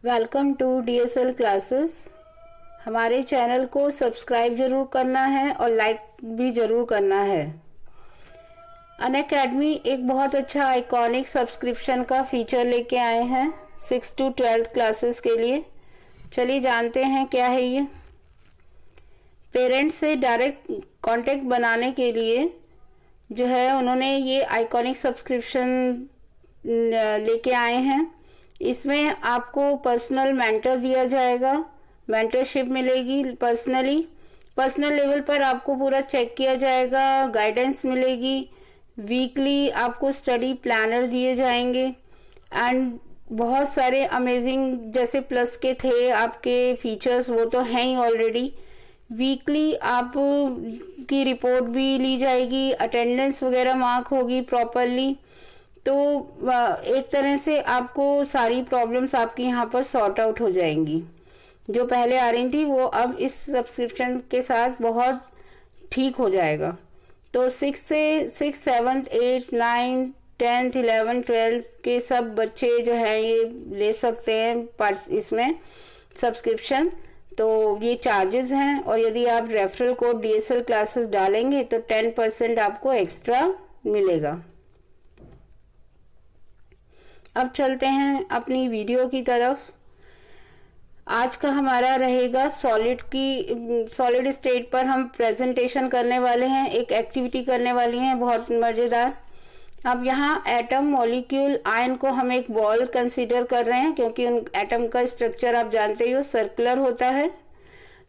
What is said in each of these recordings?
Welcome to DSL classes. हमारे channel को subscribe जरूर करना है और लाइक भी जरूर करना है। अनअकैडमी एक बहुत अच्छा आइकॉनिक सब्सक्रिप्शन का फीचर लेके आए हैं 6 to 12 क्लासेस के लिए। चलिए जानते हैं क्या है ये। पेरेंट्स से डायरेक्ट कांटेक्ट बनाने के लिए जो है उन्होंने ये आइकॉनिक सब्सक्रिप्शन लेके आए हैं। इसमें आपको पर्सनल मेंटर दिया जाएगा, मेंटरशिप मिलेगी पर्सनल लेवल पर आपको पूरा चेक किया जाएगा, गाइडेंस मिलेगी, वीकली आपको स्टडी प्लानर दिए जाएंगे एंड बहुत सारे अमेजिंग जैसे प्लस के थे आपके फीचर्स वो तो हैं ही ऑलरेडी। वीकली आप की रिपोर्ट भी ली जाएगी, अटेंडेंस वगैरह मार्क होगी प्रॉपरली। तो एक तरह से आपको सारी प्रॉब्लम्स आपकी यहाँ पर सॉर्ट आउट हो जाएंगी। जो पहले आ रही थी वो अब इस सब्सक्रिप्शन के साथ बहुत ठीक हो जाएगा। तो 6 से 6, 7, 8, 9, 10, 11, 12 के सब बच्चे जो है ये ले सकते हैं इसमें सब्सक्रिप्शन। तो ये चार्जेस हैं और यदि आप रेफरल कोड DSL क्लासेस डालेंगे तो 10% आपको एक्स्ट्रा मिलेगा। अब चलते हैं अपनी वीडियो की तरफ। आज का हमारा रहेगा सॉलिड स्टेट पर हम प्रेजेंटेशन करने वाले हैं, एक एक्टिविटी करने वाली हैं बहुत मजेदार। अब यहाँ एटम, मॉलिक्यूल, आयन को हम एक बॉल कंसीडर कर रहे हैं क्योंकि उन एटम का स्ट्रक्चर आप जानते ही हो सर्कुलर होता है।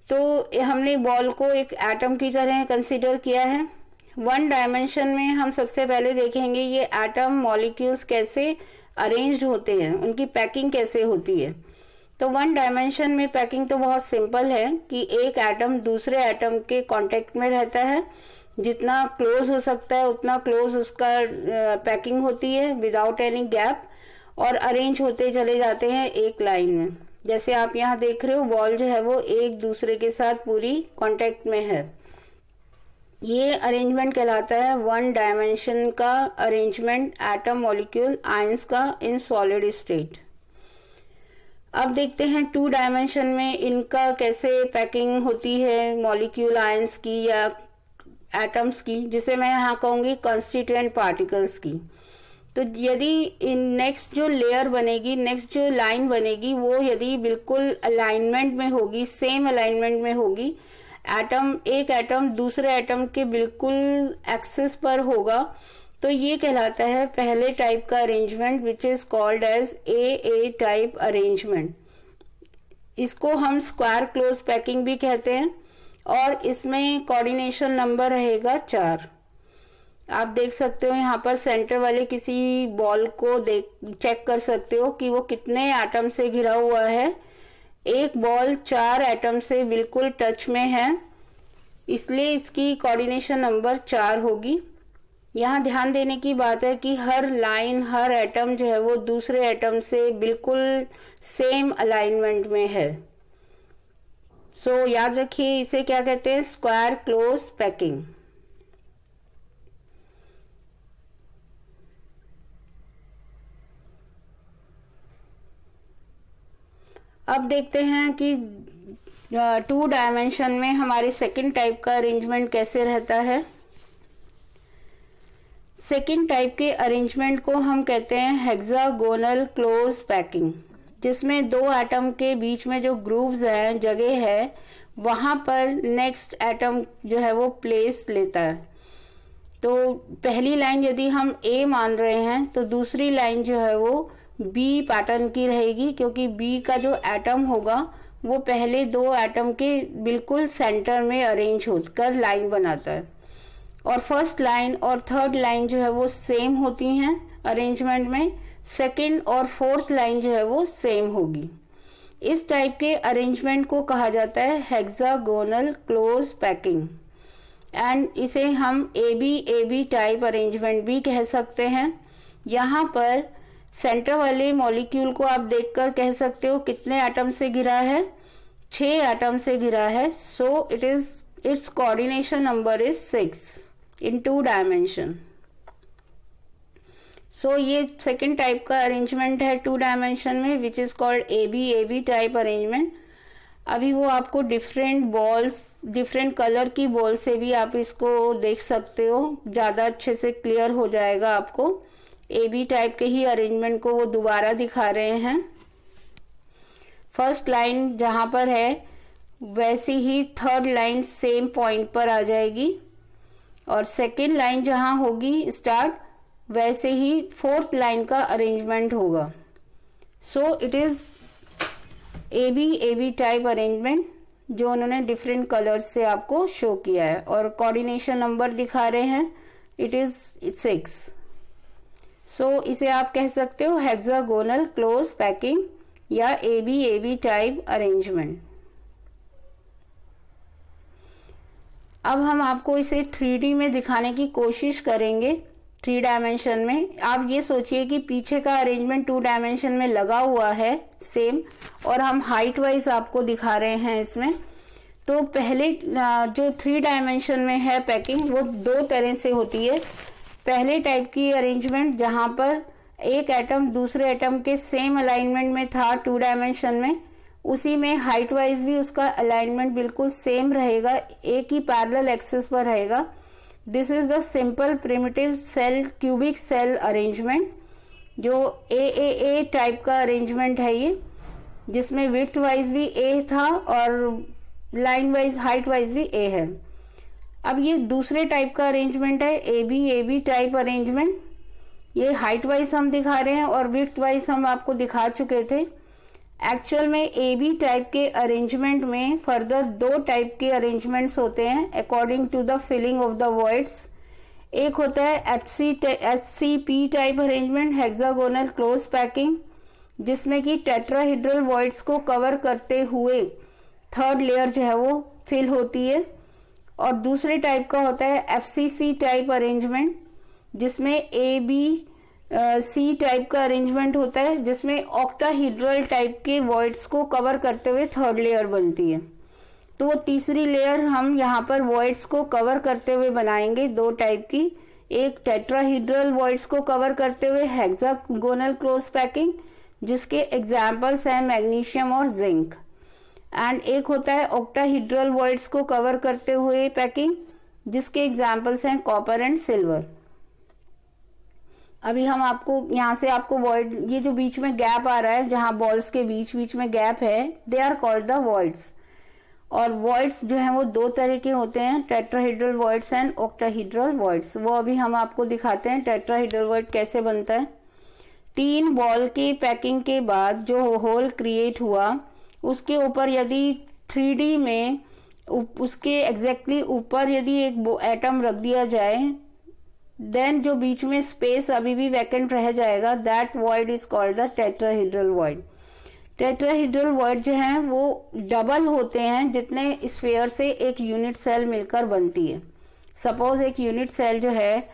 तो हमने बॉल को एक एटम की तरह कंसीडर किया है। 1 डायमेंशन में हम सबसे पहले देखेंगे ये एटम मॉलिक्यूल्स कैसे अरेंज्ड होते हैं, उनकी पैकिंग कैसे होती है। तो 1 डायमेंशन में पैकिंग तो बहुत सिंपल है कि एक एटम दूसरे एटम के कांटेक्ट में रहता है, जितना क्लोज हो सकता है उतना क्लोज उसका पैकिंग होती है विदाउट एनी गैप और अरेंज होते चले जाते हैं एक लाइन में। जैसे आप यहाँ देख रहे हो बॉल जो है वो एक दूसरे के साथ पूरी कांटेक्ट में है। ये अरेंजमेंट कहलाता है 1 डायमेंशन का अरेंजमेंट एटम, मॉलिक्यूल, आयंस का इन सॉलिड स्टेट। अब देखते हैं 2 डायमेंशन में इनका कैसे पैकिंग होती है, मॉलिक्यूल, आयंस की या एटम्स की, जिसे मैं यहाँ कहूंगी कॉन्स्टिट्यूएंट पार्टिकल्स की। तो यदि नेक्स्ट जो लेयर बनेगी, नेक्स्ट जो लाइन बनेगी वो यदि बिल्कुल अलाइनमेंट में होगी, सेम अलाइनमेंट में होगी, एक एटम दूसरे एटम के बिल्कुल एक्सिस पर होगा, तो ये कहलाता है पहले टाइप का arrangement which is called as AA type arrangement. इसको हम स्क्वायर क्लोज पैकिंग भी कहते हैं और इसमें कोऑर्डिनेशन नंबर रहेगा 4। आप देख सकते हो यहाँ पर सेंटर वाले किसी बॉल को चेक कर सकते हो कि वो कितने एटम से घिरा हुआ है। एक बॉल 4 एटम से बिल्कुल टच में है, इसलिए इसकी कोऑर्डिनेशन नंबर 4 होगी। यहाँ ध्यान देने की बात है कि हर लाइन, हर एटम जो है वो दूसरे एटम से बिल्कुल सेम अलाइनमेंट में है। सो याद रखिए इसे क्या कहते हैं, स्क्वायर क्लोज पैकिंग। अब देखते हैं कि 2 डायमेंशन में हमारे सेकंड टाइप का अरेंजमेंट कैसे रहता है। सेकंड टाइप के अरेंजमेंट को हम कहते हैं हेक्सागोनल क्लोज पैकिंग, जिसमें 2 एटम के बीच में जो ग्रूव्स हैं, जगह है, वहां पर नेक्स्ट एटम जो है वो प्लेस लेता है। तो पहली लाइन यदि हम A मान रहे हैं तो दूसरी लाइन जो है वो B पैटर्न की रहेगी, क्योंकि B का जो एटम होगा वो पहले 2 एटम के बिल्कुल सेंटर में अरेंज होकर लाइन बनाता है और फर्स्ट लाइन और थर्ड लाइन जो है वो सेम होती हैं अरेंजमेंट में, सेकंड और फोर्थ लाइन जो है वो सेम होगी। इस टाइप के अरेंजमेंट को कहा जाता है हेक्सागोनल क्लोज पैकिंग एंड इसे हम AB टाइप अरेंजमेंट भी कह सकते हैं। यहाँ पर सेंटर वाले मॉलिक्यूल को आप देखकर कह सकते हो कितने एटम से घिरा है, 6 एटम से घिरा है। So it's coordination number is 6 in 2 dimension. So ये सेकेंड टाइप का अरेंजमेंट है 2 डायमेंशन में, which is called AB type arrangement. अभी वो आपको डिफरेंट बॉल्स, डिफरेंट कलर की बॉल से भी आप इसको देख सकते हो, ज़्यादा अच्छे से क्लियर हो जाएगा आपको। एबी टाइप के ही अरेंजमेंट को वो दोबारा दिखा रहे हैं। फर्स्ट लाइन जहां पर है वैसी ही थर्ड लाइन सेम पॉइंट पर आ जाएगी, और सेकेंड लाइन जहां होगी स्टार्ट, वैसे ही फोर्थ लाइन का अरेंजमेंट होगा। So it is AB type arrangement जो उन्होंने डिफरेंट कलर्स से आपको शो किया है, और कोऑर्डिनेशन नंबर दिखा रहे हैं, इट इज 6। सो इसे आप कह सकते हो हेक्सागोनल क्लोज पैकिंग या एबी टाइप अरेंजमेंट। अब हम आपको इसे 3D में दिखाने की कोशिश करेंगे, 3 डायमेंशन में। आप ये सोचिए कि पीछे का अरेंजमेंट 2 डायमेंशन में लगा हुआ है सेम, और हम हाइट वाइज आपको दिखा रहे हैं इसमें। तो पहले जो 3 डायमेंशन में है पैकिंग, वो 2 तरह से होती है। पहले टाइप की अरेंजमेंट जहां पर एक एटम दूसरे एटम के सेम अलाइनमेंट में था 2 डायमेंशन में, उसी में हाइट वाइज भी उसका अलाइनमेंट बिल्कुल सेम रहेगा, एक ही पैरेलल एक्सिस पर रहेगा। This is the simple primitive cell cubic cell arrangement, जो ए टाइप का अरेंजमेंट है ये, जिसमें विड्थ वाइज भी ए था और लाइन वाइज हाइट वाइज भी ए है। अब ये दूसरे टाइप का अरेंजमेंट है एबी टाइप अरेंजमेंट। ये हाइट वाइज हम दिखा रहे हैं और विड्थ वाइज हम आपको दिखा चुके थे। एक्चुअल में एबी टाइप के अरेंजमेंट में फर्दर 2 टाइप के अरेंजमेंट्स होते हैं according to the filling of the voids. एक होता है HCP type arrangement, hexagonal close packing, जिसमें कि टेट्राहेड्रल वॉइड्स को कवर करते हुए थर्ड लेयर जो है वो फिल होती है। और दूसरे टाइप का होता है FCC टाइप अरेंजमेंट, जिसमें ABC टाइप का अरेंजमेंट होता है, जिसमें ऑक्टाहीड्रल टाइप के वॉइड्स को कवर करते हुए थर्ड लेयर बनती है। तो वो तीसरी लेयर हम यहाँ पर वॉइड्स को कवर करते हुए बनाएंगे 2 टाइप की। एक टेट्राहीड्रल वॉइड्स को कवर करते हुए हेक्सागोनल क्लोज पैकिंग, जिसके एग्जाम्पल्स हैं मैग्नीशियम और जिंक। एंड एक होता है ऑक्टाहीड्रल वॉइड्स को कवर करते हुए पैकिंग, जिसके एग्जाम्पल्स हैं कॉपर एंड सिल्वर। अभी हम आपको यहाँ से आपको वॉइड, ये जो बीच में गैप आ रहा है जहां बॉल्स के बीच में गैप है, they are called the voids. और वॉइड्स जो हैं वो 2 तरह के होते हैं, tetrahedral voids and octahedral voids. वो अभी हम आपको दिखाते हैं टेट्राहेड्रल वॉइड कैसे बनता है। 3 बॉल के पैकिंग के बाद जो होल क्रिएट हुआ, उसके ऊपर यदि 3D में उसके एग्जैक्टली ऊपर यदि एक एटम रख दिया जाए, देन जो बीच में स्पेस अभी भी वैकेंट रह जाएगा, that void is called the tetrahedral void. Tetrahedral void जो है वो डबल होते हैं जितने स्फीयर से एक यूनिट सेल मिलकर बनती है। सपोज एक यूनिट सेल जो है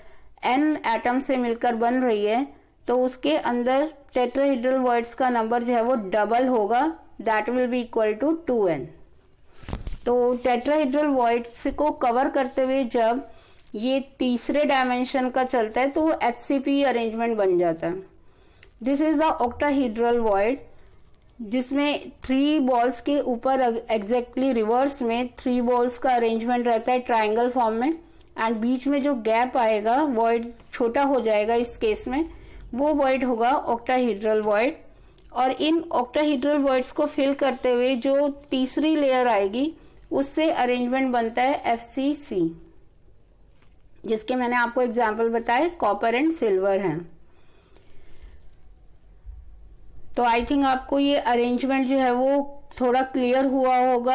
n एटम से मिलकर बन रही है, तो उसके अंदर टेट्राहेड्रल वॉइड्स का नंबर जो है वो डबल होगा, that will be equal to 2n। तो टेट्राहेड्रल वॉइड्स को कवर करते हुए जब ये तीसरे डायमेंशन का चलता है तो वो HCP अरेंजमेंट बन जाता है। This is the octahedral void, जिसमें 3 बॉल्स के ऊपर एग्जैक्टली रिवर्स में 3 बॉल्स का अरेंजमेंट रहता है ट्राइंगल फॉर्म में, एंड बीच में जो गैप आएगा वॉइड छोटा हो जाएगा, इस केस में वो वॉइड होगा ऑक्टाहीड्रल वॉइड। और इन ऑक्टाहीड्रल वॉइड्स को फिल करते हुए जो तीसरी लेयर आएगी, उससे अरेंजमेंट बनता है FCC, जिसके मैंने आपको एग्जाम्पल बताए कॉपर एंड सिल्वर हैं। तो आई थिंक आपको ये अरेंजमेंट जो है वो थोड़ा क्लियर हुआ होगा।